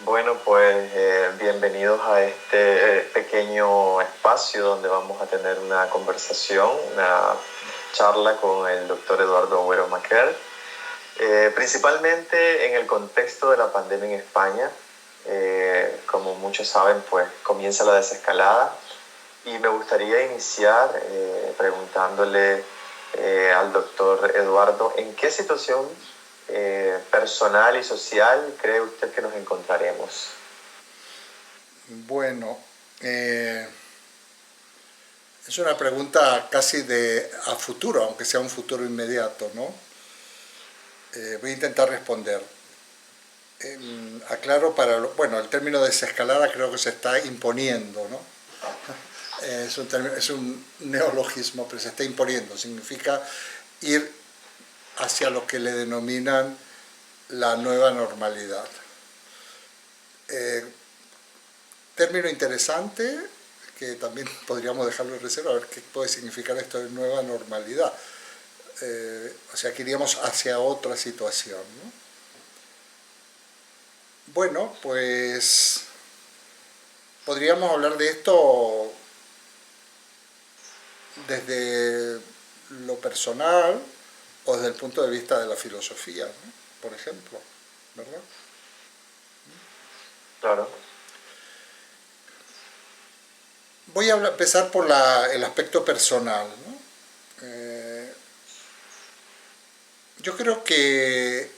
Bueno, pues bienvenidos a este pequeño espacio donde vamos a tener una conversación, una charla con el doctor Eduardo Agüero Maquer, principalmente en el contexto de la pandemia en España. Como muchos saben, pues comienza la desescalada y me gustaría iniciar preguntándole al doctor Eduardo, ¿en qué situación personal y social cree usted que nos encontraremos? Bueno, eh, es una pregunta casi de a futuro, aunque sea un futuro inmediato, ¿no? Voy a intentar responder. Aclaro bueno, el término desescalada creo que se está imponiendo, ¿no? Es un neologismo, pero se está imponiendo. Significa ir hacia lo que le denominan la nueva normalidad. Eh, Término interesante que también podríamos dejarlo en reserva, a ver qué puede significar esto de nueva normalidad. O sea, que iríamos hacia otra situación, ¿no? Bueno, pues podríamos hablar de esto desde lo personal o desde el punto de vista de la filosofía, ¿no? Por ejemplo, ¿verdad? Claro. Voy a empezar por el aspecto personal, ¿no? Eh, yo creo que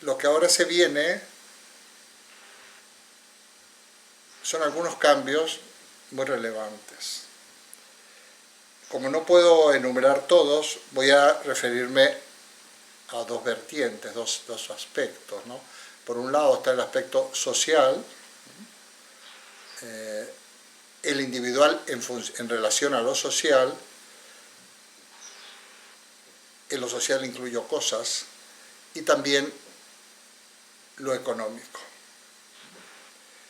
lo que ahora se viene son algunos cambios muy relevantes. Como no puedo enumerar todos, voy a referirme a dos vertientes, dos aspectos, ¿no? Por un lado está el aspecto social, eh, el individual en relación a lo social. En lo social incluyo cosas, y también lo económico.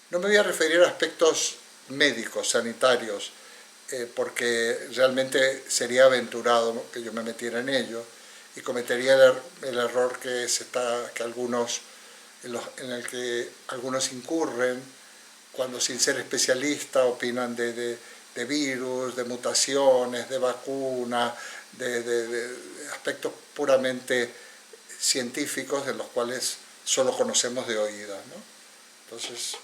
No me voy a referir a aspectos médicos, sanitarios, porque realmente sería aventurado, ¿no?, que yo me metiera en ello y cometería el error que algunos, en el que algunos incurren cuando, sin ser especialista, opinan de virus, de mutaciones, de vacunas, de aspectos puramente científicos de los cuales solo conocemos de oídas, ¿no? Entonces,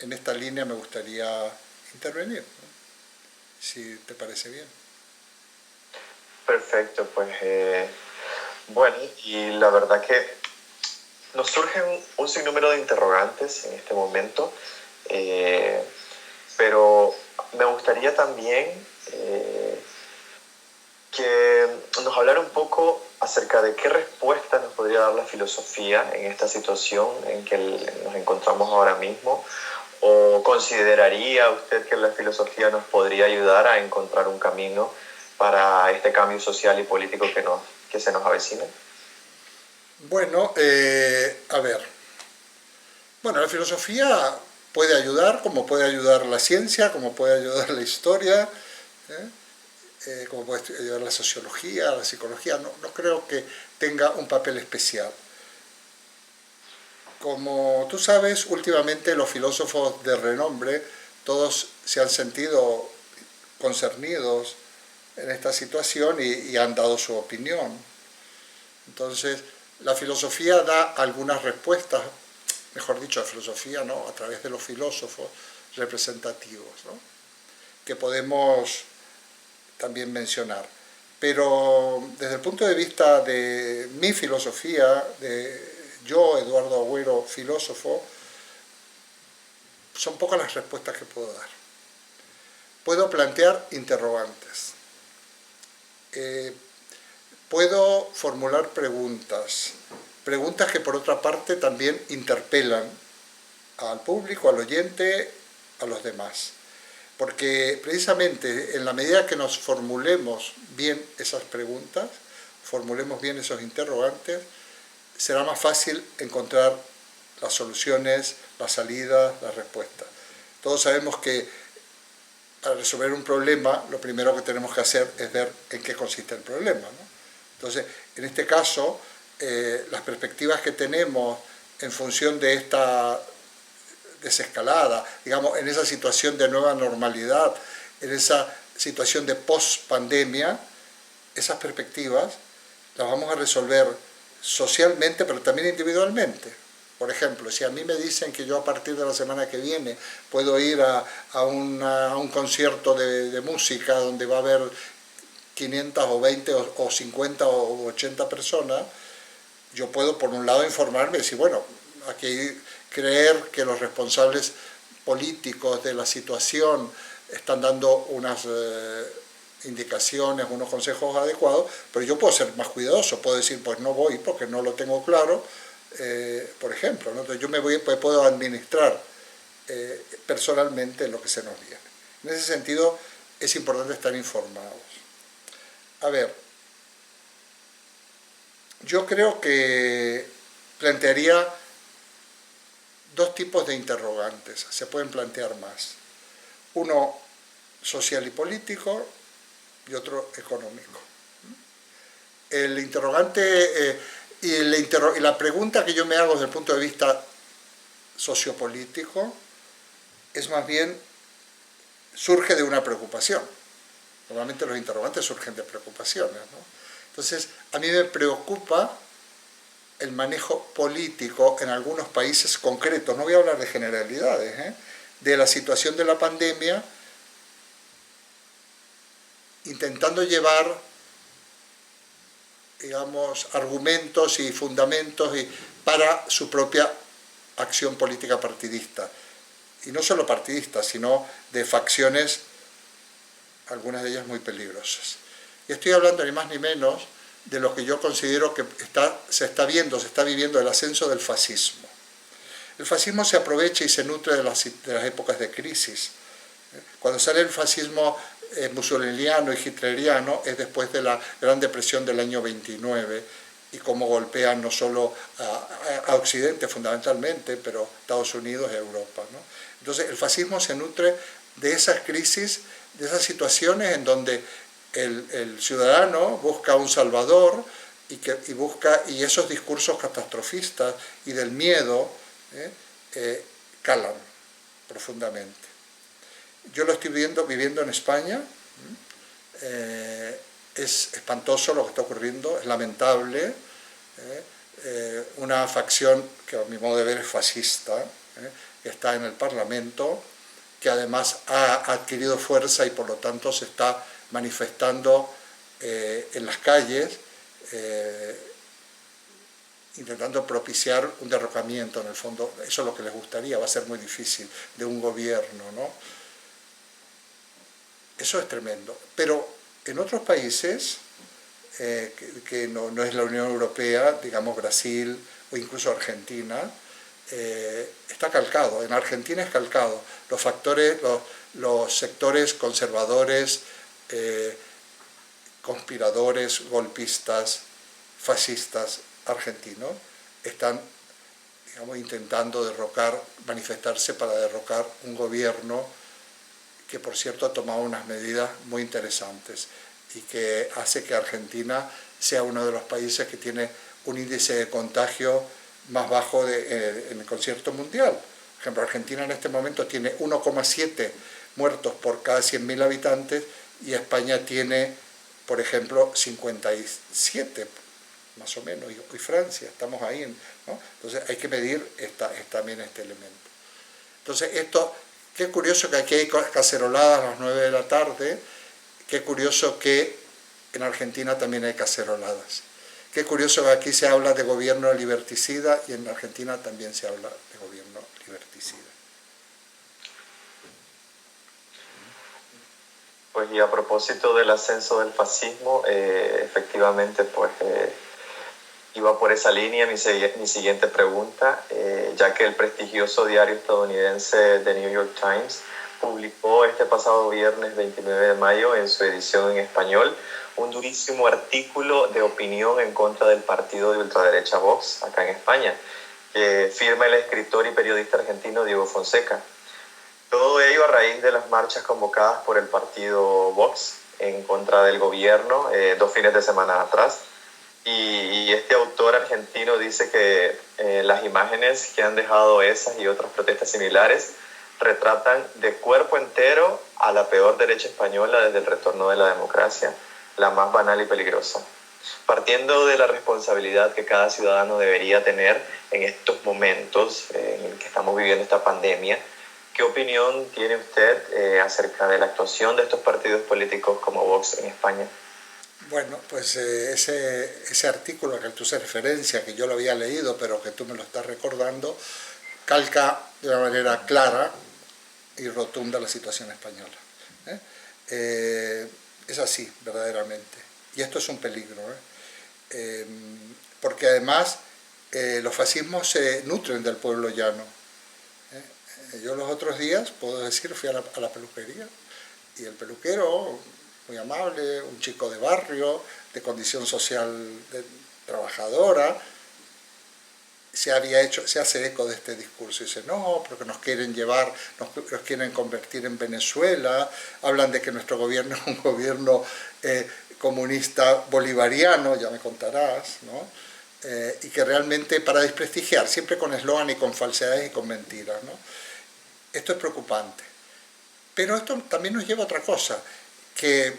en esta línea me gustaría intervenir, ¿no?, si te parece bien. Perfecto, pues bueno, y la verdad que nos surgen un sinnúmero de interrogantes en este momento, eh, pero me gustaría también que nos hablara un poco acerca de qué respuesta nos podría dar la filosofía en esta situación en que nos encontramos ahora mismo, o consideraría usted que la filosofía nos podría ayudar a encontrar un camino para este cambio social y político que se nos avecina. Bueno, a ver, bueno, la filosofía puede ayudar, como puede ayudar la ciencia, como puede ayudar la historia, ¿eh? Como puede ayudar la sociología, la psicología. No, no creo que tenga un papel especial. Como tú sabes, últimamente los filósofos de renombre, todos se han sentido concernidos en esta situación y han dado su opinión. Entonces, la filosofía da algunas respuestas, mejor dicho, la filosofía, ¿no?, a través de los filósofos representativos, ¿no?, que podemos también mencionar. Pero desde el punto de vista de mi filosofía, de yo, Eduardo Agüero, filósofo, son pocas las respuestas que puedo dar. Puedo plantear interrogantes. Eh, Puedo formular preguntas. Preguntas que, por otra parte, también interpelan al público, al oyente, a los demás. Porque precisamente en la medida que nos formulemos bien esas preguntas, formulemos bien esos interrogantes, será más fácil encontrar las soluciones, las salidas, las respuestas. Todos sabemos que para resolver un problema lo primero que tenemos que hacer es ver en qué consiste el problema, ¿no? Entonces, en este caso, las perspectivas que tenemos en función de esta desescalada, digamos, en esa situación de nueva normalidad, en esa situación de post-pandemia, esas perspectivas las vamos a resolver socialmente, pero también individualmente. Por ejemplo, si a mí me dicen que yo a partir de la semana que viene puedo ir a un concierto de música donde va a haber 500 o 20 o 50 o 80 personas, yo puedo por un lado informarme y decir, bueno, aquí creer que los responsables políticos de la situación están dando unas indicaciones, unos consejos adecuados, pero yo puedo ser más cuidadoso, puedo decir, pues no voy porque no lo tengo claro, por ejemplo, ¿no? Entonces yo pues puedo administrar personalmente lo que se nos viene. En ese sentido es importante estar informados. A ver, yo creo que plantearía dos tipos de interrogantes, se pueden plantear más. Uno social y político y otro económico. El interrogante y la pregunta que yo me hago desde el punto de vista sociopolítico es más bien, surge de una preocupación. Normalmente los interrogantes surgen de preocupaciones, ¿no? Entonces, a mí me preocupa el manejo político en algunos países concretos, no voy a hablar de generalidades, de la situación de la pandemia, intentando llevar, digamos, argumentos y fundamentos para su propia acción política partidista. Y no solo partidista, sino de facciones, algunas de ellas muy peligrosas. Y estoy hablando ni más ni menos de lo que yo considero que se está viviendo el ascenso del fascismo. El fascismo se aprovecha y se nutre de las épocas de crisis. Cuando sale el fascismo mussoliniano y hitleriano es después de la Gran Depresión del año 29 y cómo golpean no solo a Occidente fundamentalmente, pero Estados Unidos y Europa, ¿no? Entonces el fascismo se nutre de esas crisis, de esas situaciones en donde el ciudadano busca un salvador y esos discursos catastrofistas y del miedo calan profundamente. Yo lo estoy viviendo en España, es espantoso lo que está ocurriendo, es lamentable, una facción que a mi modo de ver es fascista, que está en el Parlamento, que además ha adquirido fuerza y por lo tanto se está manifestando en las calles, intentando propiciar un derrocamiento, en el fondo, eso es lo que les gustaría, va a ser muy difícil, de un gobierno, ¿no? Eso es tremendo. Pero en otros países, que no es la Unión Europea, digamos Brasil o incluso Argentina, está calcado. En Argentina es calcado. Los sectores conservadores, conspiradores, golpistas, fascistas argentinos están, digamos, intentando manifestarse para derrocar un gobierno que, por cierto, ha tomado unas medidas muy interesantes y que hace que Argentina sea uno de los países que tiene un índice de contagio más bajo en el concierto mundial. Por ejemplo, Argentina en este momento tiene 1,7 muertos por cada 100.000 habitantes y España tiene, por ejemplo, 57, más o menos, y Francia, estamos ahí, ¿no? Entonces hay que medir también este elemento. Entonces qué curioso que aquí hay caceroladas a las 9 de la tarde, qué curioso que en Argentina también hay caceroladas. Qué curioso que aquí se habla de gobierno liberticida y en Argentina también se habla de gobierno liberticida. Pues y a propósito del ascenso del fascismo, efectivamente pues iba por esa línea mi siguiente pregunta, ya que el prestigioso diario estadounidense The New York Times publicó este pasado viernes 29 de mayo en su edición en español un durísimo artículo de opinión en contra del partido de ultraderecha Vox acá en España, que firma el escritor y periodista argentino Diego Fonseca. Todo ello a raíz de las marchas convocadas por el partido Vox en contra del gobierno 2 fines de semana atrás. y este autor argentino dice que las imágenes que han dejado esas y otras protestas similares retratan de cuerpo entero a la peor derecha española desde el retorno de la democracia, la más banal y peligrosa. Partiendo de la responsabilidad que cada ciudadano debería tener en estos momentos en el que estamos viviendo esta pandemia, ¿qué opinión tiene usted acerca de la actuación de estos partidos políticos como Vox en España? Bueno, pues ese artículo al que tú haces referencia, que yo lo había leído, pero que tú me lo estás recordando, calca de una manera clara y rotunda la situación española. ¿eh? Es así, verdaderamente. Y esto es un peligro, porque además los fascismos se nutren del pueblo llano. Yo los otros días, puedo decir, fui a la peluquería y el peluquero, muy amable, un chico de barrio, de condición social trabajadora, se hace eco de este discurso y dice, no, porque nos quieren llevar, nos quieren convertir en Venezuela, hablan de que nuestro gobierno es un gobierno comunista bolivariano, ya me contarás, ¿no? Y que realmente para desprestigiar, siempre con eslogan y con falsedades y con mentiras, ¿no? Esto es preocupante. Pero esto también nos lleva a otra cosa, que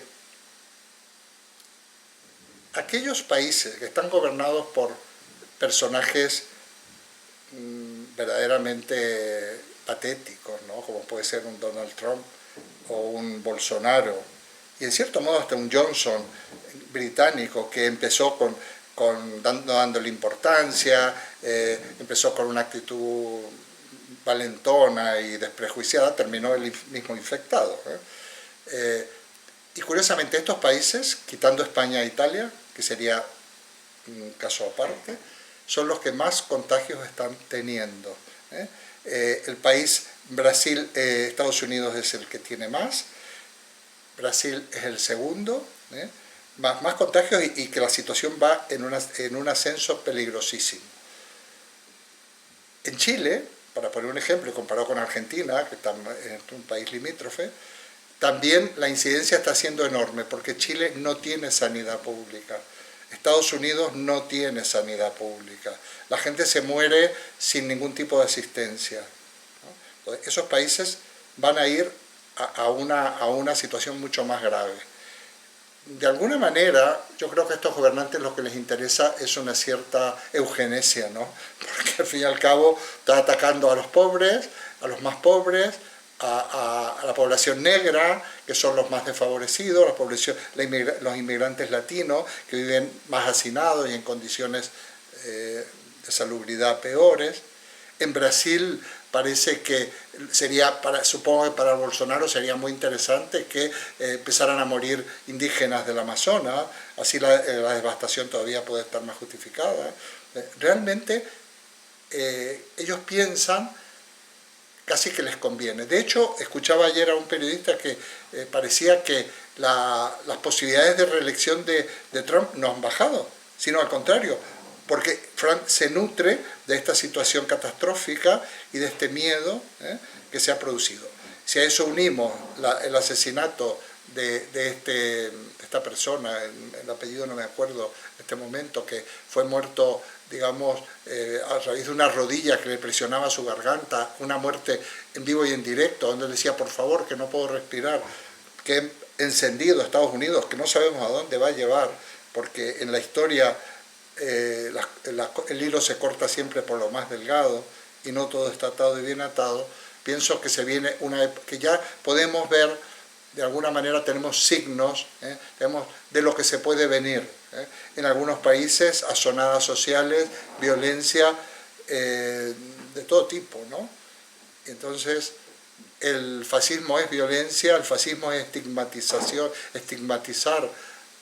aquellos países que están gobernados por personajes verdaderamente patéticos, ¿no? Como puede ser un Donald Trump o un Bolsonaro, y en cierto modo hasta un Johnson británico que empezó dándole importancia, empezó con una actitud valentona y desprejuiciada, terminó él mismo infectado. Y curiosamente estos países, quitando España e Italia, que sería un caso aparte, son los que más contagios están teniendo. El país, Brasil, Estados Unidos es el que tiene más, Brasil es el segundo, más contagios y que la situación va en un ascenso peligrosísimo. En Chile, para poner un ejemplo, comparado con Argentina, que es un país limítrofe, también la incidencia está siendo enorme, porque Chile no tiene sanidad pública. Estados Unidos no tiene sanidad pública. La gente se muere sin ningún tipo de asistencia, ¿no? Entonces, esos países van a ir a una situación mucho más grave. De alguna manera, yo creo que a estos gobernantes lo que les interesa es una cierta eugenesia, ¿no? Porque al fin y al cabo está atacando a los pobres, a los más pobres, a la población negra, que son los más desfavorecidos, los inmigrantes latinos, que viven más hacinados y en condiciones de salubridad peores. En Brasil parece que supongo que para Bolsonaro sería muy interesante que empezaran a morir indígenas del Amazonas, así la devastación todavía puede estar más justificada. Realmente ellos piensan casi que les conviene. De hecho, escuchaba ayer a un periodista que parecía que las posibilidades de reelección de Trump no han bajado, sino al contrario, porque Trump se nutre de esta situación catastrófica y de este miedo que se ha producido. Si a eso unimos el asesinato de esta persona, el apellido no me acuerdo en este momento, que fue muerto, digamos, a raíz de una rodilla que le presionaba su garganta, una muerte en vivo y en directo, donde él decía, por favor, que no puedo respirar, que encendido a Estados Unidos, que no sabemos a dónde va a llevar, porque en la historia el hilo se corta siempre por lo más delgado y no todo está atado y bien atado. Pienso que se viene que ya podemos ver, de alguna manera tenemos signos de lo que se puede venir. En algunos países, azonadas sociales, violencia de todo tipo, ¿no? Entonces, el fascismo es violencia, el fascismo es estigmatización, estigmatizar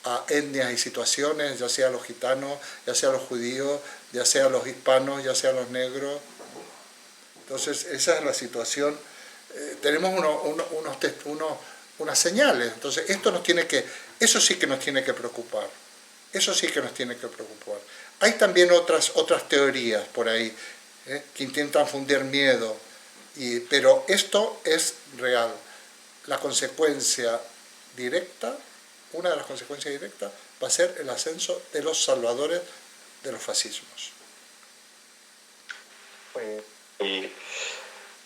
a etnias y situaciones, ya sea los gitanos, ya sea los judíos, ya sea los hispanos, ya sea los negros. Entonces, esa es la situación. Tenemos unas señales. Entonces, eso sí que nos tiene que preocupar. Eso sí que nos tiene que preocupar. Hay también otras teorías por ahí que intentan fundir miedo, pero esto es real. La consecuencia directa, una de las consecuencias directas va a ser el ascenso de los salvadores de los fascismos. Y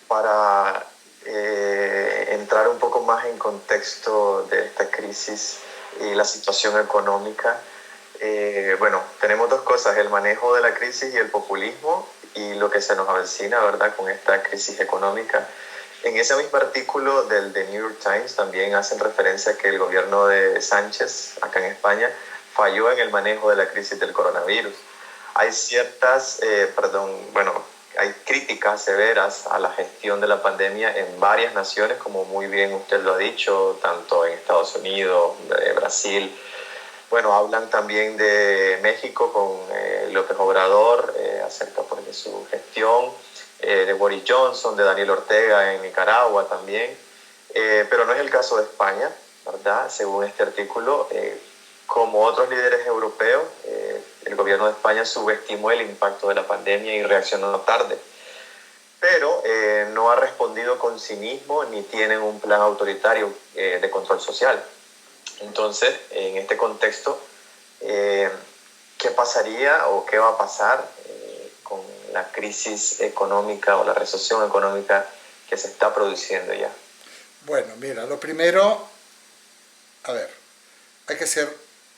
para entrar un poco más en contexto de esta crisis y la situación económica, bueno, tenemos dos cosas, el manejo de la crisis y el populismo y lo que se nos avecina, ¿verdad?, con esta crisis económica. En ese mismo artículo del The New York Times también hacen referencia a que el gobierno de Sánchez, acá en España, falló en el manejo de la crisis del coronavirus. Hay hay críticas severas a la gestión de la pandemia en varias naciones, como muy bien usted lo ha dicho, tanto en Estados Unidos, Brasil. Bueno, hablan también de México con López Obrador acerca pues, de su gestión, de Boris Johnson, de Daniel Ortega en Nicaragua también, pero no es el caso de España, ¿verdad? Según este artículo, como otros líderes europeos, el gobierno de España subestimó el impacto de la pandemia y reaccionó tarde, pero no ha respondido con cinismo ni tienen un plan autoritario de control social. Entonces, en este contexto, ¿qué pasaría o qué va a pasar con la crisis económica o la recesión económica que se está produciendo ya? Bueno, mira, lo primero, a ver, hay que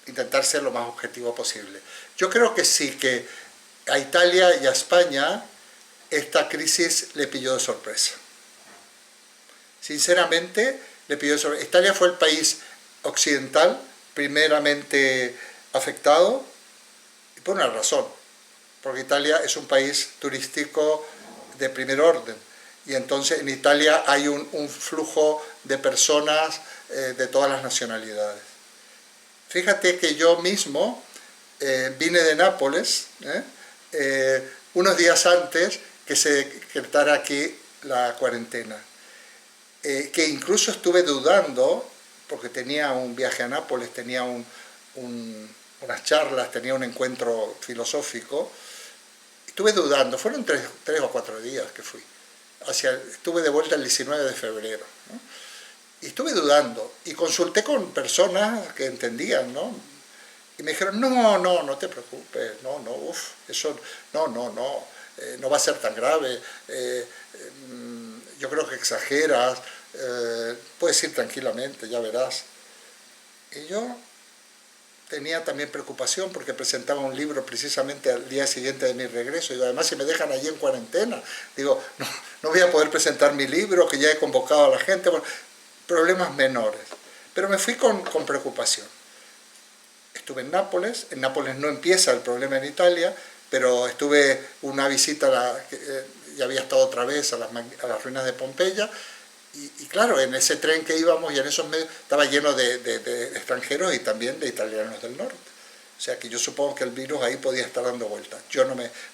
intentar ser lo más objetivo posible. Yo creo que sí, que a Italia y a España esta crisis le pilló de sorpresa. Sinceramente, le pilló de sorpresa. Italia fue el país occidental primeramente afectado, y por una razón, porque Italia es un país turístico de primer orden, y entonces en Italia hay un flujo de personas de todas las nacionalidades. Fíjate que yo mismo vine de Nápoles unos días antes que se decretara aquí la cuarentena, que incluso estuve dudando, porque tenía un viaje a Nápoles, tenía unas charlas, tenía un encuentro filosófico, estuve dudando, fueron tres o 4 días que fui, estuve de vuelta el 19 de febrero, ¿no? Y estuve dudando, y consulté con personas que entendían, ¿no? Y me dijeron, no te preocupes, eso, no va a ser tan grave, yo creo que exageras, puedes ir tranquilamente, ya verás. Y yo tenía también preocupación porque presentaba un libro precisamente al día siguiente de mi regreso, y además si me dejan allí en cuarentena, digo, no voy a poder presentar mi libro, que ya he convocado a la gente, bueno, problemas menores. Pero me fui con preocupación. Estuve en Nápoles no empieza el problema en Italia, pero estuve una visita, ya había estado otra vez a las ruinas de Pompeya, y claro, en ese tren que íbamos y en esos medios estaba lleno de extranjeros y también de italianos del norte. O sea que yo supongo que el virus ahí podía estar dando vueltas. Yo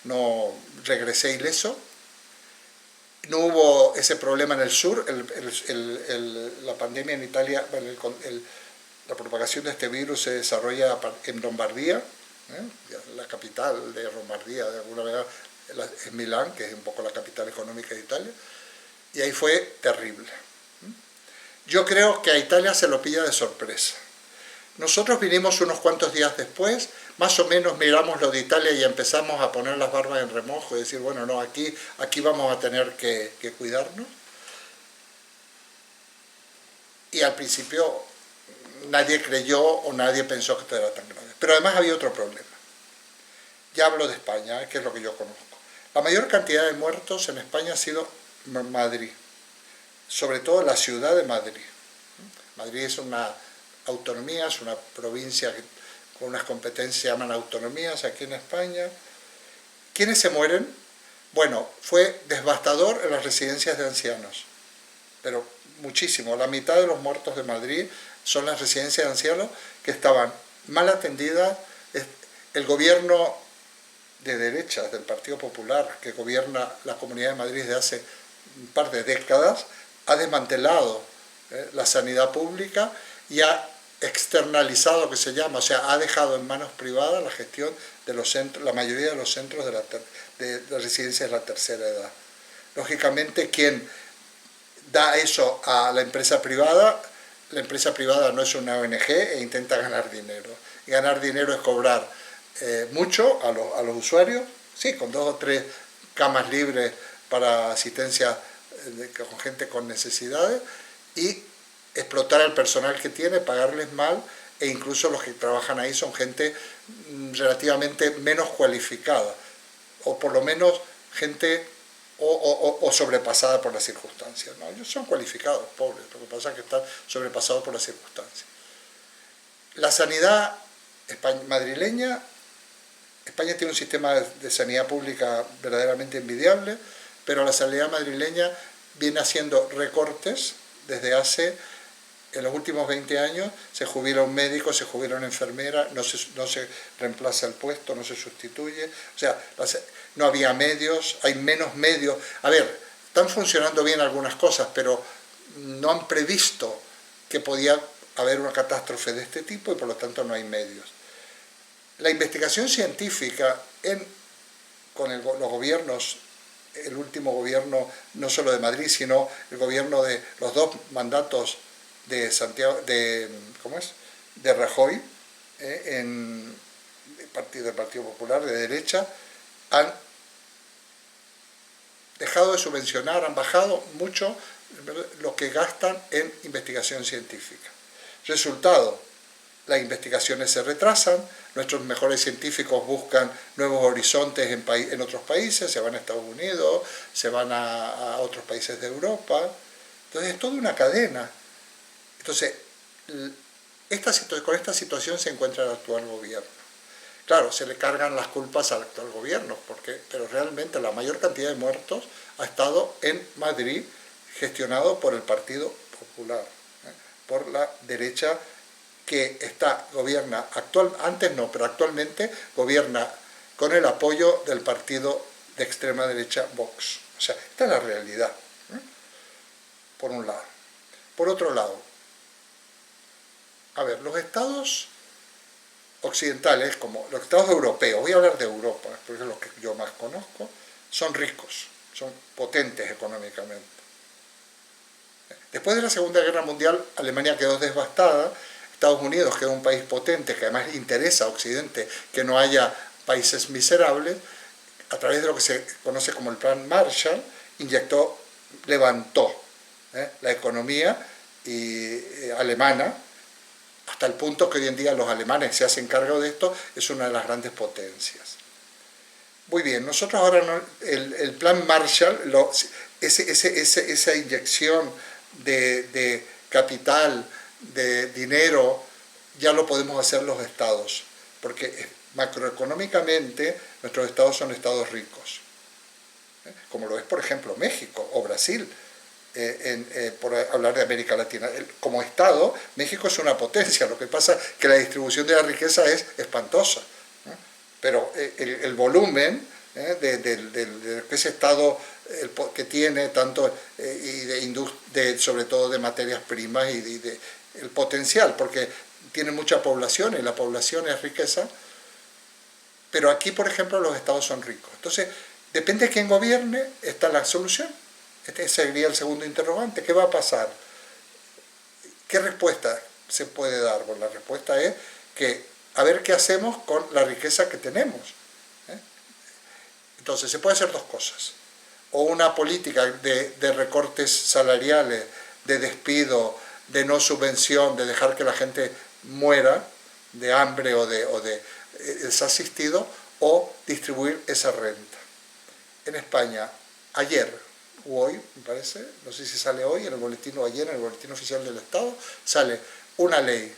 no regresé ileso. No hubo ese problema en el sur, la pandemia en Italia, la propagación de este virus se desarrolla en Lombardía, la capital de Lombardía, de alguna manera, es Milán, que es un poco la capital económica de Italia, y ahí fue terrible. Yo creo que a Italia se lo pilla de sorpresa. Nosotros vinimos unos cuantos días después, más o menos miramos lo de Italia y empezamos a poner las barbas en remojo y decir, bueno, no, aquí vamos a tener que cuidarnos. Y al principio nadie creyó o nadie pensó que esto era tan grave. Pero además había otro problema. Ya hablo de España, que es lo que yo conozco. La mayor cantidad de muertos en España ha sido Madrid, sobre todo la ciudad de Madrid. Madrid es una autonomía, es una provincia con unas competencias se llaman autonomías aquí en España. ¿Quiénes se mueren? Bueno, fue devastador en las residencias de ancianos, pero muchísimo. La mitad de los muertos de Madrid son las residencias de ancianos que estaban mal atendidas. El gobierno de derechas del Partido Popular, que gobierna la Comunidad de Madrid desde hace un par de décadas, ha desmantelado la sanidad pública y ha externalizado, que se llama, o sea, ha dejado en manos privadas la gestión de los centros, la mayoría de los centros de las residencias de la tercera edad. Lógicamente, quien da eso a la empresa privada la empresa privada no es una ONG e intenta ganar dinero. Y ganar dinero es cobrar mucho a los usuarios, sí, con 2 o 3 camas libres para asistencia con gente con necesidades, y explotar al personal que tiene, pagarles mal, e incluso los que trabajan ahí son gente relativamente menos cualificada, o por lo menos gente o sobrepasada por las circunstancias. ¿No? Ellos son cualificados, pobres, lo que pasa es que están sobrepasados por las circunstancias. La sanidad madrileña, España tiene un sistema de sanidad pública verdaderamente envidiable, pero la sanidad madrileña viene haciendo recortes desde en los últimos 20 años. Se jubila un médico, se jubila una enfermera, no se reemplaza el puesto, no se sustituye. O sea, no había medios, hay menos medios. A ver, están funcionando bien algunas cosas, pero no han previsto que podía haber una catástrofe de este tipo y por lo tanto no hay medios. La investigación científica con los gobiernos, el último gobierno no solo de Madrid, sino el gobierno de los 2 mandatos de Santiago, de Rajoy, del Partido Popular de derecha, han dejado de subvencionar, han bajado mucho lo que gastan en investigación científica. Resultado, las investigaciones se retrasan, nuestros mejores científicos buscan nuevos horizontes en otros países, se van a Estados Unidos, se van a otros países de Europa. Entonces es toda una cadena. Entonces, con esta situación se encuentra el actual gobierno. Claro, se le cargan las culpas al actual gobierno, pero realmente la mayor cantidad de muertos ha estado en Madrid, gestionado por el Partido Popular, por la derecha que actualmente gobierna con el apoyo del partido de extrema derecha Vox. O sea, esta es la realidad, por un lado. Por otro lado, a ver, los estados occidentales, como los estados europeos, voy a hablar de Europa, porque es lo que yo más conozco, son ricos, son potentes económicamente. Después de la Segunda Guerra Mundial, Alemania quedó devastada, Estados Unidos, que es un país potente, que además interesa a Occidente que no haya países miserables, a través de lo que se conoce como el Plan Marshall, levantó la economía alemana, hasta el punto que hoy en día los alemanes se hacen cargo de esto, es una de las grandes potencias. Muy bien, nosotros ahora, el Plan Marshall, esa inyección de capital, de dinero, ya lo podemos hacer los estados, porque macroeconómicamente nuestros estados son estados ricos, como lo es por ejemplo México o Brasil, por hablar de América Latina. Como estado, México es una potencia, lo que pasa es que la distribución de la riqueza es espantosa, pero el volumen de ese estado que tiene tanto y sobre todo de materias primas y el potencial, porque tiene mucha población y la población es riqueza, pero aquí, por ejemplo, los estados son ricos. Entonces, depende de quién gobierne, está la solución. Este sería el segundo interrogante. ¿Qué va a pasar? ¿Qué respuesta se puede dar? Bueno, la respuesta es que a ver qué hacemos con la riqueza que tenemos. Entonces, se puede hacer 2 cosas. O una política de recortes salariales, de despido, de no subvención, de dejar que la gente muera de hambre o de desasistido, o distribuir esa renta. En España, ayer o hoy, me parece, no sé si sale hoy en el boletín o ayer en el boletín oficial del Estado, sale una ley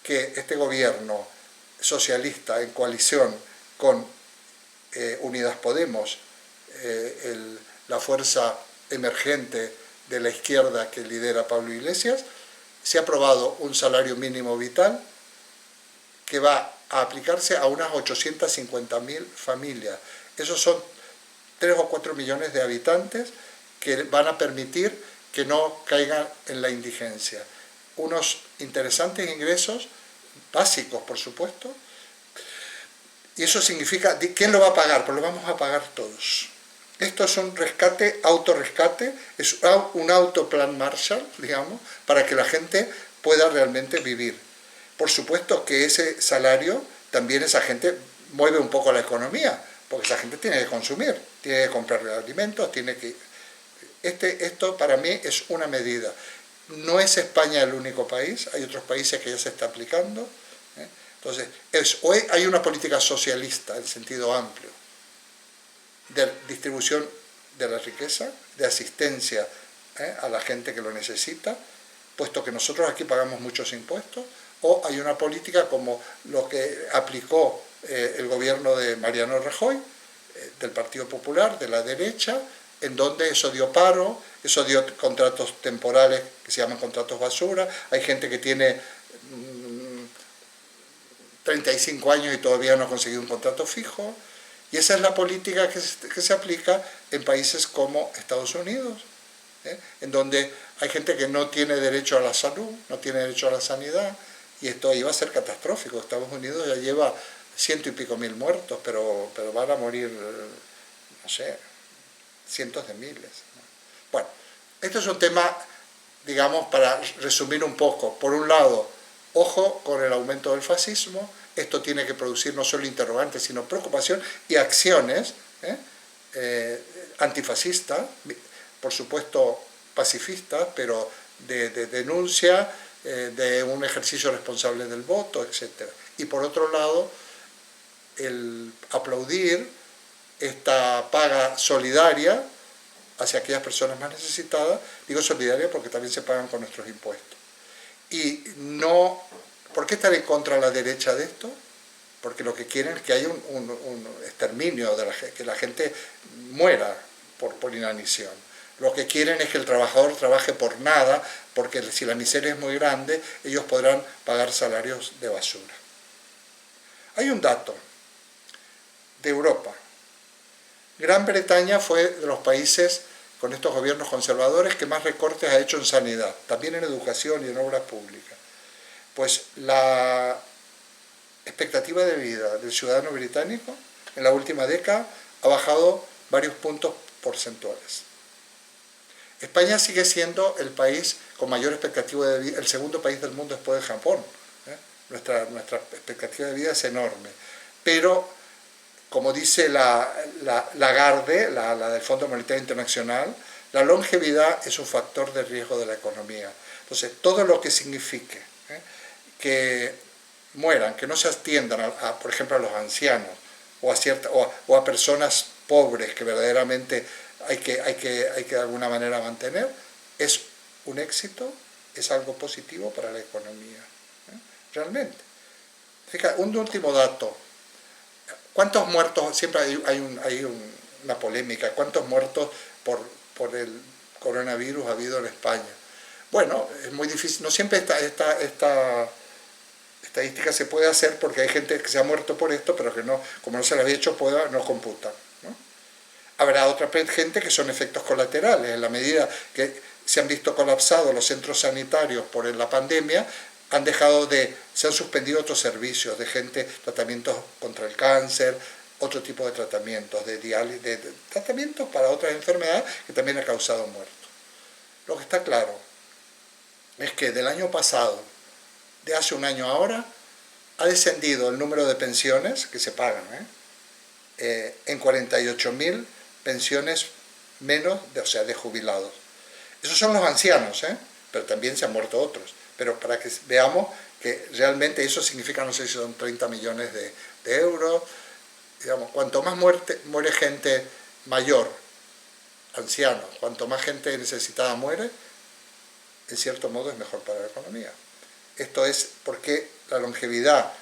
que este gobierno socialista en coalición con Unidas Podemos, la fuerza emergente de la izquierda que lidera Pablo Iglesias, se ha aprobado un salario mínimo vital que va a aplicarse a unas 850.000 familias. Esos son 3 o 4 millones de habitantes que van a permitir que no caigan en la indigencia. Unos interesantes ingresos, básicos por supuesto, y eso significa, ¿quién lo va a pagar? Pues lo vamos a pagar todos. Esto es un rescate, autorrescate, es un autoplan Marshall, digamos, para que la gente pueda realmente vivir. Por supuesto que ese salario, también esa gente mueve un poco la economía, porque esa gente tiene que consumir, tiene que comprar alimentos, tiene que... Esto para mí es una medida. No es España el único país, hay otros países que ya se está aplicando. Entonces, hoy hay una política socialista en sentido amplio, de distribución de la riqueza, de asistencia a la gente que lo necesita, puesto que nosotros aquí pagamos muchos impuestos, o hay una política como lo que aplicó el gobierno de Mariano Rajoy, del Partido Popular, de la derecha, en donde eso dio paro, eso dio contratos temporales que se llaman contratos basura, hay gente que tiene 35 años y todavía no ha conseguido un contrato fijo, y esa es la política que se aplica en países como Estados Unidos, en donde hay gente que no tiene derecho a la salud, no tiene derecho a la sanidad, y esto ahí va a ser catastrófico. Estados Unidos ya lleva 100 y pico mil muertos, pero van a morir, no sé, cientos de miles. Bueno, esto es un tema, digamos, para resumir un poco. Por un lado, ojo con el aumento del fascismo. Esto tiene que producir no solo interrogantes, sino preocupación y acciones antifascistas, por supuesto pacifistas, pero de denuncia, de un ejercicio responsable del voto, etc. Y por otro lado, el aplaudir esta paga solidaria hacia aquellas personas más necesitadas. Digo solidaria porque también se pagan con nuestros impuestos. Y no... ¿Por qué estar en contra de la derecha de esto? Porque lo que quieren es que haya un exterminio, que la gente muera por inanición. Lo que quieren es que el trabajador trabaje por nada, porque si la miseria es muy grande, ellos podrán pagar salarios de basura. Hay un dato de Europa. Gran Bretaña fue de los países con estos gobiernos conservadores que más recortes ha hecho en sanidad, también en educación y en obras públicas. Pues la expectativa de vida del ciudadano británico en la última década ha bajado varios puntos porcentuales. España sigue siendo el país con mayor expectativa de vida, el segundo país del mundo después de Japón. Nuestra expectativa de vida es enorme. Pero, como dice Lagarde, la del Fondo Monetario Internacional, la longevidad es un factor de riesgo de la economía. Entonces, todo lo que signifique que mueran, que no se atiendan, por ejemplo, a los ancianos o a personas pobres que verdaderamente hay que de alguna manera mantener, es un éxito, es algo positivo para la economía. Realmente. Fíjate, un último dato. ¿Cuántos muertos? Siempre hay una polémica. ¿Cuántos muertos por el coronavirus ha habido en España? Bueno, es muy difícil. No siempre esta estadística se puede hacer porque hay gente que se ha muerto por esto, pero que no, como no se la había hecho, no computan, ¿no? Habrá otra gente que son efectos colaterales. En la medida que se han visto colapsados los centros sanitarios por la pandemia, se han suspendido otros servicios de gente, tratamientos contra el cáncer, otro tipo de tratamientos, de diálisis, de tratamientos para otras enfermedades que también han causado muertos. Lo que está claro es que del año pasado, de hace un año ahora, ha descendido el número de pensiones que se pagan, en 48.000 pensiones menos, de jubilados. Esos son los ancianos, pero también se han muerto otros. Pero para que veamos que realmente eso significa, no sé si son 30 millones de euros. Digamos, cuanto más muere gente mayor, ancianos, cuanto más gente necesitada muere, en cierto modo es mejor para la economía. Esto es porque la longevidad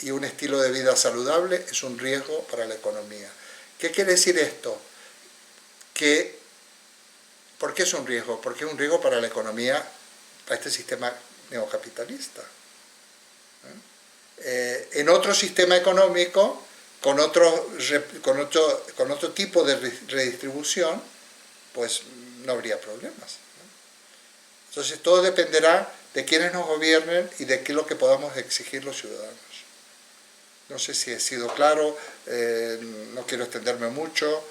y un estilo de vida saludable es un riesgo para la economía. ¿Qué quiere decir esto? ¿Por qué es un riesgo? Porque es un riesgo para la economía, para este sistema neocapitalista. En otro sistema económico, con otro tipo de redistribución, pues no habría problemas. Entonces todo dependerá de quiénes nos gobiernen y de qué es lo que podamos exigir los ciudadanos. No sé si he sido claro, no quiero extenderme mucho,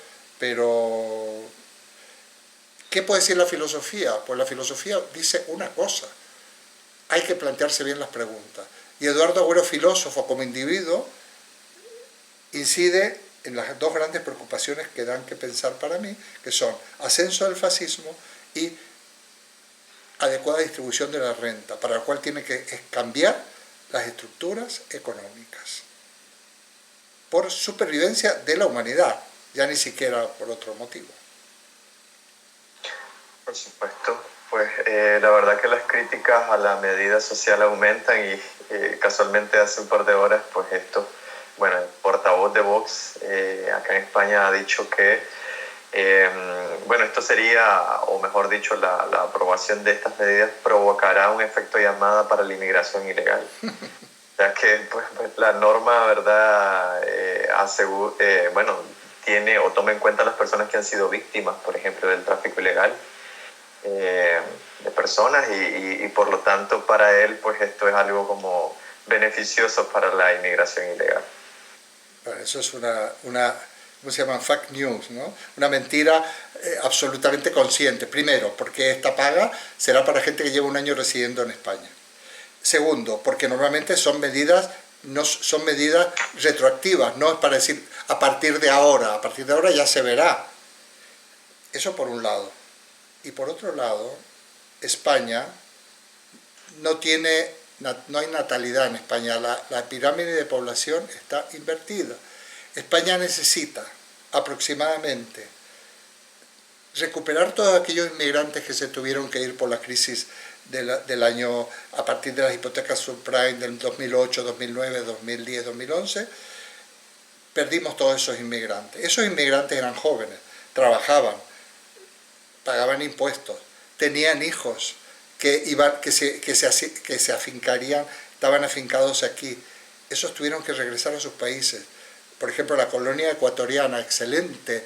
Pero, ¿qué puede decir la filosofía? Pues la filosofía dice una cosa: hay que plantearse bien las preguntas. Y Eduardo Agüero, filósofo como individuo, incide en las dos grandes preocupaciones que dan que pensar para mí, que son ascenso del fascismo y adecuada distribución de la renta, para lo cual tiene que cambiar las estructuras económicas, por supervivencia de la humanidad, ya ni siquiera por otro motivo. Por supuesto, pues la verdad que las críticas a la medida social aumentan y casualmente hace un par de horas, pues bueno, el portavoz de Vox acá en España ha dicho que, bueno, esto sería, o mejor dicho, la aprobación de estas medidas provocará un efecto llamada para la inmigración ilegal. Ya que pues, la norma, ¿verdad?, bueno, tiene o toma en cuenta a las personas que han sido víctimas, por ejemplo, del tráfico ilegal de personas y por lo tanto para él pues esto es algo como beneficioso para la inmigración ilegal. Bueno, eso es una ¿cómo se llama? Fake news, ¿no? Una mentira absolutamente consciente. Primero, porque esta paga será para gente que lleva un año residiendo en España. Segundo, porque normalmente son medidas retroactivas, no es para decir a partir de ahora ya se verá. Eso por un lado. Y por otro lado, España no hay natalidad en España, la pirámide de población está invertida. España necesita aproximadamente recuperar todos aquellos inmigrantes que se tuvieron que ir por la crisis del año, a partir de las hipotecas subprime del 2008, 2009, 2010, 2011, perdimos todos esos inmigrantes. Esos inmigrantes eran jóvenes, trabajaban, pagaban impuestos, tenían hijos que se afincarían, estaban afincados aquí. Esos tuvieron que regresar a sus países. Por ejemplo, la colonia ecuatoriana, excelentes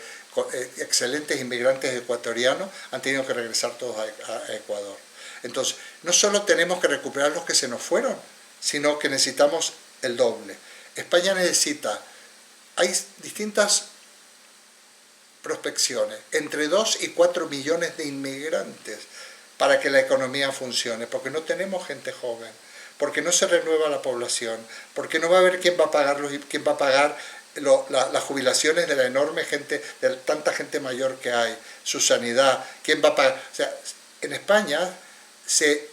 inmigrantes ecuatorianos han tenido que regresar todos a Ecuador. Entonces, no solo tenemos que recuperar los que se nos fueron, sino que necesitamos el doble. España necesita, hay distintas prospecciones, entre 2 y 4 millones de inmigrantes para que la economía funcione, porque no tenemos gente joven, porque no se renueva la población, porque no va a haber quién va a pagar las jubilaciones de la enorme gente, de tanta gente mayor que hay, su sanidad, quién va a pagar. O sea, en España se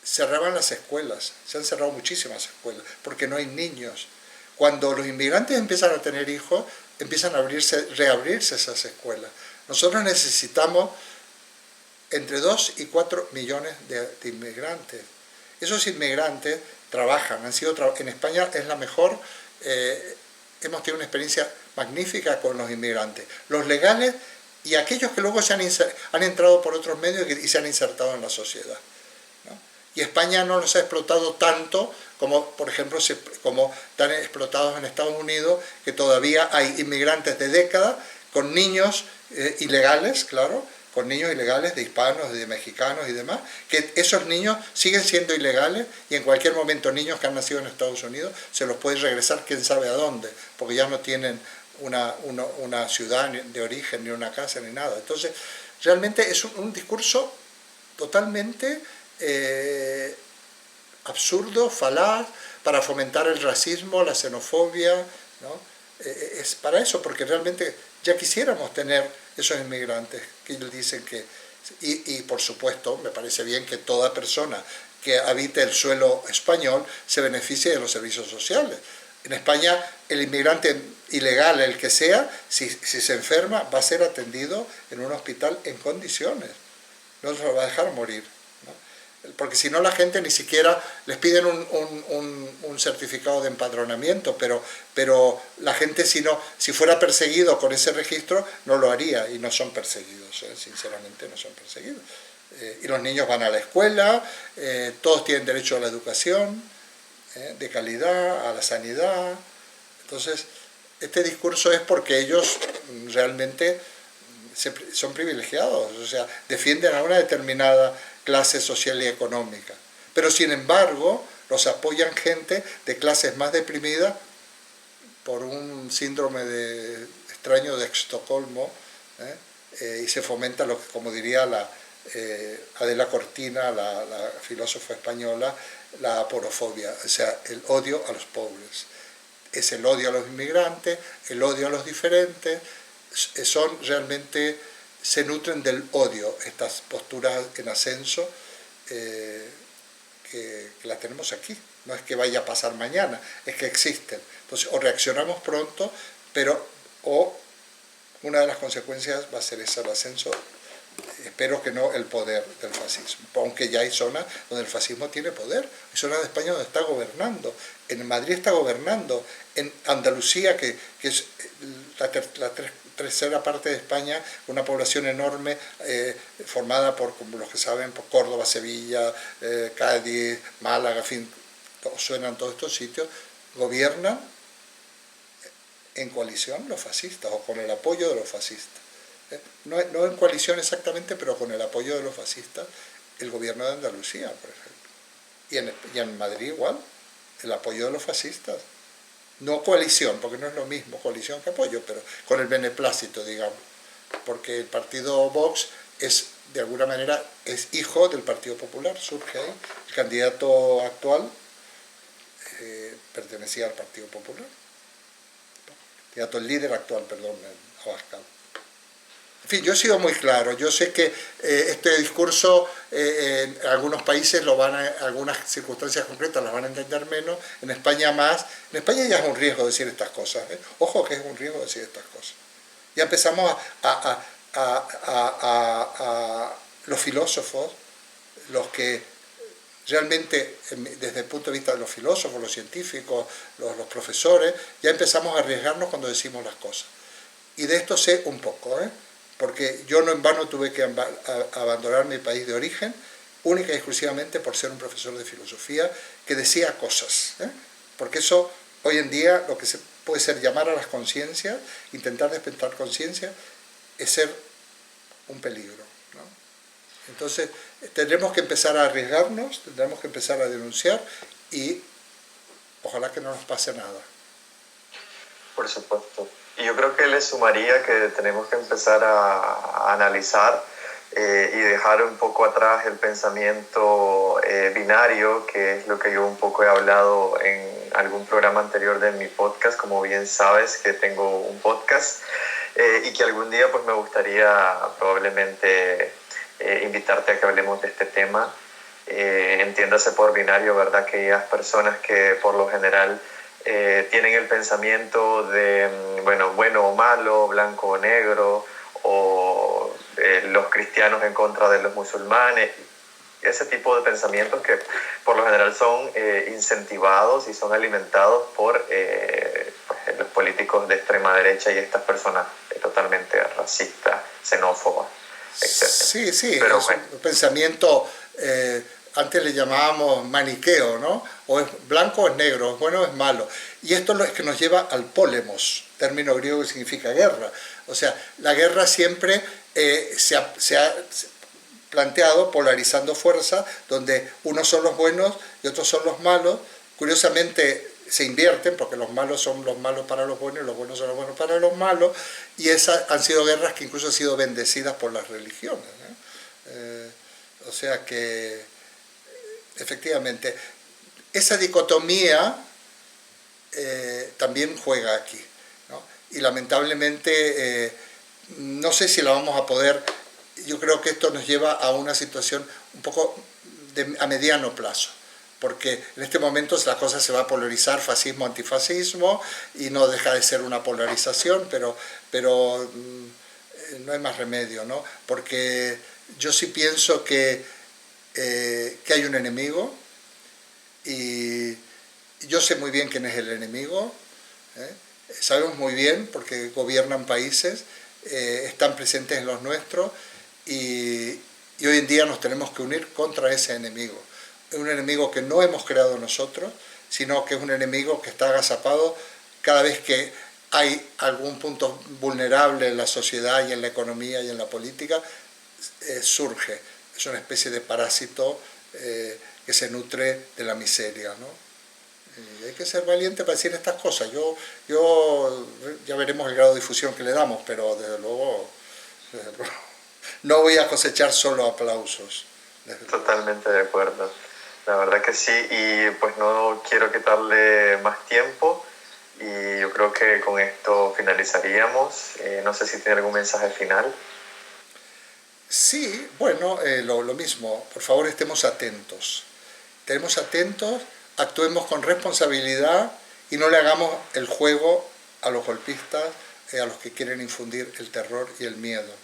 cerraban las escuelas, se han cerrado muchísimas escuelas, porque no hay niños. Cuando los inmigrantes empiezan a tener hijos, empiezan a reabrirse esas escuelas. Nosotros necesitamos entre 2 y 4 millones de inmigrantes. Esos inmigrantes trabajan, en España es la mejor, hemos tenido una experiencia magnífica con los inmigrantes, los legales y aquellos que luego han entrado por otros medios y se han insertado en la sociedad, ¿no? Y España no los ha explotado tanto como, por ejemplo, como están explotados en Estados Unidos, que todavía hay inmigrantes de décadas con niños ilegales, claro, con niños ilegales de hispanos, de mexicanos y demás, que esos niños siguen siendo ilegales y en cualquier momento niños que han nacido en Estados Unidos se los puede regresar quién sabe a dónde, porque ya no tienen una ciudad de origen, ni una casa, ni nada. Entonces, realmente es un discurso totalmente absurdo, falaz, para fomentar el racismo, la xenofobia, ¿no? Es para eso, porque realmente ya quisiéramos tener esos inmigrantes que dicen que... Y por supuesto, me parece bien que toda persona que habite el suelo español se beneficie de los servicios sociales. En España, el inmigrante ilegal, el que sea, si se enferma, va a ser atendido en un hospital en condiciones. No se lo va a dejar morir, ¿no? Porque si no, la gente ni siquiera les piden un certificado de empadronamiento, pero la gente, si fuera perseguido con ese registro, no lo haría, y no son perseguidos, sinceramente no son perseguidos. Y los niños van a la escuela, todos tienen derecho a la educación de calidad, a la sanidad. Entonces, este discurso es porque ellos realmente son privilegiados, o sea, defienden a una determinada clase social y económica, pero sin embargo los apoyan gente de clases más deprimidas por un síndrome de extraño de Estocolmo, y se fomenta lo que, como diría Adela Cortina, la filósofa española, la aporofobia, o sea, el odio a los pobres. Es el odio a los inmigrantes, el odio a los diferentes, son realmente, se nutren del odio, estas posturas en ascenso, que las tenemos aquí. No es que vaya a pasar mañana, es que existen. Entonces, o reaccionamos pronto, o una de las consecuencias va a ser ese, el ascenso, espero que no el poder del fascismo, aunque ya hay zonas donde el fascismo tiene poder, hay zonas de España donde está gobernando, en Madrid está gobernando, en Andalucía, que es la tercera parte de España, una población enorme, formada por, como los que saben, por Córdoba, Sevilla, Cádiz, Málaga, en fin, suenan todos estos sitios, gobiernan en coalición los fascistas, o con el apoyo de los fascistas. No en coalición exactamente, pero con el apoyo de los fascistas, el gobierno de Andalucía, por ejemplo. Y en Madrid igual, el apoyo de los fascistas. No coalición, porque no es lo mismo coalición que apoyo, pero con el beneplácito, digamos. Porque el partido Vox es, de alguna manera, es hijo del Partido Popular, surge ahí. El candidato actual pertenecía al Partido Popular. El líder actual, perdón, Abascal. En fin, yo he sido muy claro. Yo sé que este discurso en algunos países algunas circunstancias concretas las van a entender menos, en España más. En España ya es un riesgo decir estas cosas. Ojo que es un riesgo decir estas cosas. Ya empezamos a los filósofos, los que realmente, desde el punto de vista de los filósofos, los científicos, los profesores, ya empezamos a arriesgarnos cuando decimos las cosas. Y de esto sé un poco, porque yo no en vano tuve que abandonar mi país de origen, única y exclusivamente por ser un profesor de filosofía que decía cosas. Porque eso, hoy en día, lo que se puede ser llamar a las conciencias, intentar despertar conciencia, es ser un peligro, ¿no? Entonces, tendremos que empezar a arriesgarnos, tendremos que empezar a denunciar y ojalá que no nos pase nada. Por supuesto. Y yo creo que le sumaría que tenemos que empezar a analizar y dejar un poco atrás el pensamiento binario, que es lo que yo un poco he hablado en algún programa anterior de mi podcast, como bien sabes que tengo un podcast, y que algún día pues me gustaría probablemente invitarte a que hablemos de este tema. Entiéndase por binario, ¿verdad? Aquellas personas que por lo general tienen el pensamiento de, bueno o malo, blanco o negro, o los cristianos en contra de los musulmanes, ese tipo de pensamientos que por lo general son incentivados y son alimentados por pues, los políticos de extrema derecha y estas personas totalmente racistas, xenófobas, etc. Sí, pero es bueno, un pensamiento, antes le llamábamos maniqueo, ¿no? O es blanco o es negro, es bueno o es malo. Y esto es que nos lleva al pólemos, término griego que significa guerra. O sea, la guerra siempre se ha planteado polarizando fuerza, donde unos son los buenos y otros son los malos. Curiosamente se invierten, porque los malos son los malos para los buenos y los buenos son los buenos para los malos, y esas han sido guerras que incluso han sido bendecidas por las religiones, o sea que, efectivamente, esa dicotomía también juega aquí, ¿no? Y lamentablemente no sé si la vamos a poder. Yo creo que esto nos lleva a una situación un poco a mediano plazo, porque en este momento la cosa se va a polarizar, fascismo, antifascismo, y no deja de ser una polarización, pero no hay más remedio, ¿no? Porque yo sí pienso que hay un enemigo, y yo sé muy bien quién es el enemigo, sabemos muy bien porque gobiernan países, están presentes en los nuestros, y hoy en día nos tenemos que unir contra ese enemigo. Es un enemigo que no hemos creado nosotros, sino que es un enemigo que está agazapado cada vez que hay algún punto vulnerable en la sociedad y en la economía y en la política, surge. Es una especie de parásito que se nutre de la miseria, ¿no? Y hay que ser valiente para decir estas cosas. Yo ya veremos el grado de difusión que le damos, pero desde luego no voy a cosechar solo aplausos. Totalmente de acuerdo. La verdad que sí, y pues no quiero quitarle más tiempo y yo creo que con esto finalizaríamos. No sé si tiene algún mensaje final. Sí, bueno, lo mismo. Por favor, estemos atentos. Estemos atentos, actuemos con responsabilidad y no le hagamos el juego a los golpistas, a los que quieren infundir el terror y el miedo.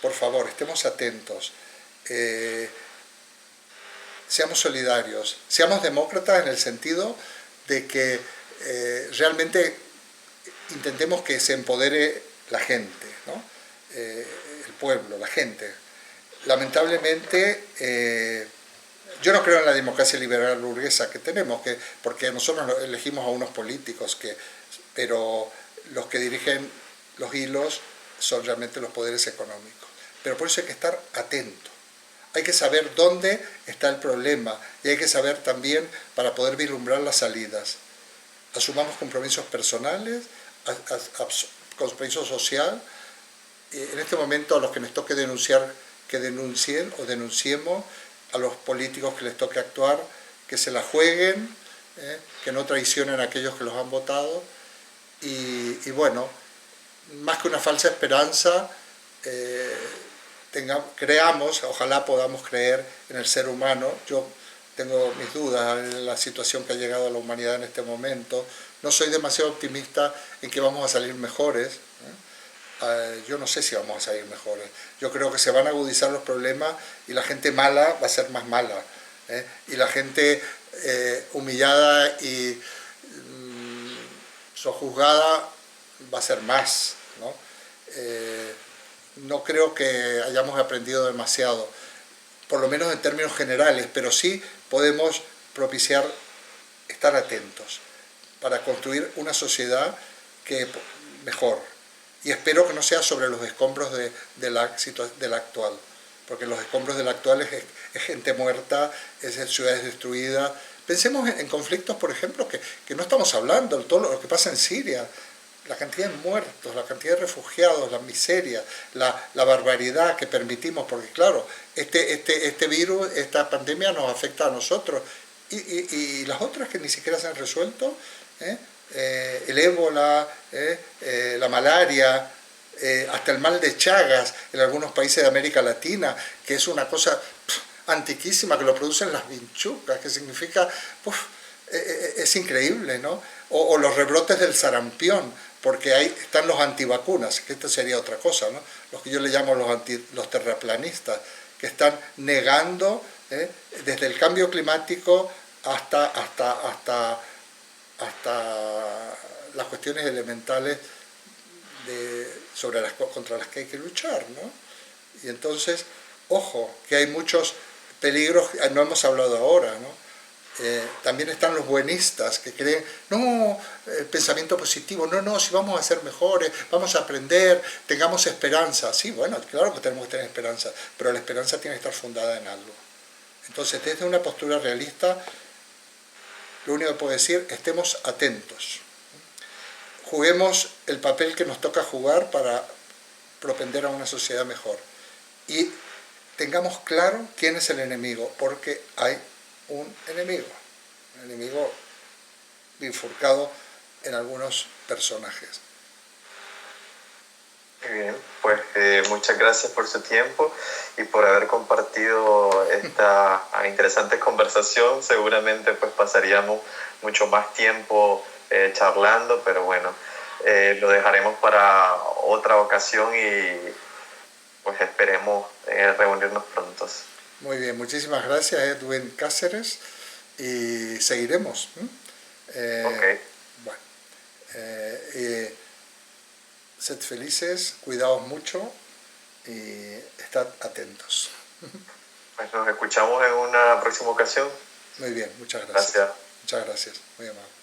Por favor, estemos atentos. Seamos solidarios, seamos demócratas en el sentido de que realmente intentemos que se empodere la gente, ¿no? El pueblo, la gente. Lamentablemente, yo no creo en la democracia liberal burguesa que tenemos, porque nosotros elegimos a unos políticos, pero los que dirigen los hilos son realmente los poderes económicos. Pero por eso hay que estar atentos. Hay que saber dónde está el problema y hay que saber también para poder vislumbrar las salidas. Asumamos compromisos personales, compromiso social. En este momento a los que les toque denunciar, que denuncien o denunciemos, a los políticos que les toque actuar, que se la jueguen, que no traicionen a aquellos que los han votado y bueno, más que una falsa esperanza, creamos, ojalá podamos creer en el ser humano. Yo tengo mis dudas en la situación que ha llegado a la humanidad en este momento. No soy demasiado optimista en que vamos a salir mejores. Yo no sé si vamos a salir mejores. Yo creo que se van a agudizar los problemas y la gente mala va a ser más mala. Y la gente humillada y sojuzgada va a ser más, ¿no? No creo que hayamos aprendido demasiado, por lo menos en términos generales, pero sí podemos propiciar estar atentos para construir una sociedad mejor. Y espero que no sea sobre los escombros de la actual, porque los escombros de la actual es gente muerta, es ciudades destruidas. Pensemos en conflictos, por ejemplo, que no estamos hablando, todo lo que pasa en Siria, la cantidad de muertos, la cantidad de refugiados, la miseria, la barbaridad que permitimos, porque claro, este virus, esta pandemia nos afecta a nosotros y las otras que ni siquiera se han resuelto, el ébola, la malaria, hasta el mal de Chagas en algunos países de América Latina, que es una cosa antiquísima, que lo producen las vinchucas, que significa, es increíble, ¿no? O los rebrotes del sarampión, porque ahí están los antivacunas, que esto sería otra cosa, ¿no? Los que yo le llamo los terraplanistas, que están negando desde el cambio climático hasta las cuestiones elementales contra las que hay que luchar, ¿no? Y entonces, ojo, que hay muchos peligros, no hemos hablado ahora, ¿no? También están los buenistas que creen, no, pensamiento positivo, no, si vamos a ser mejores, vamos a aprender, tengamos esperanza. Sí, bueno, claro que tenemos que tener esperanza, pero la esperanza tiene que estar fundada en algo. Entonces, desde una postura realista, lo único que puedo decir, estemos atentos. Juguemos el papel que nos toca jugar para propender a una sociedad mejor. Y tengamos claro quién es el enemigo, porque hay un enemigo bifurcado en algunos personajes. Muy bien, pues muchas gracias por su tiempo y por haber compartido esta interesante conversación. Seguramente pues pasaríamos mucho más tiempo charlando, pero bueno, lo dejaremos para otra ocasión y pues esperemos reunirnos pronto. Muy bien, muchísimas gracias Edwin Cáceres y seguiremos. Ok. Bueno, sed felices, cuidaos mucho y estad atentos. Pues nos escuchamos en una próxima ocasión. Muy bien, muchas gracias. Gracias. Muchas gracias, muy amable.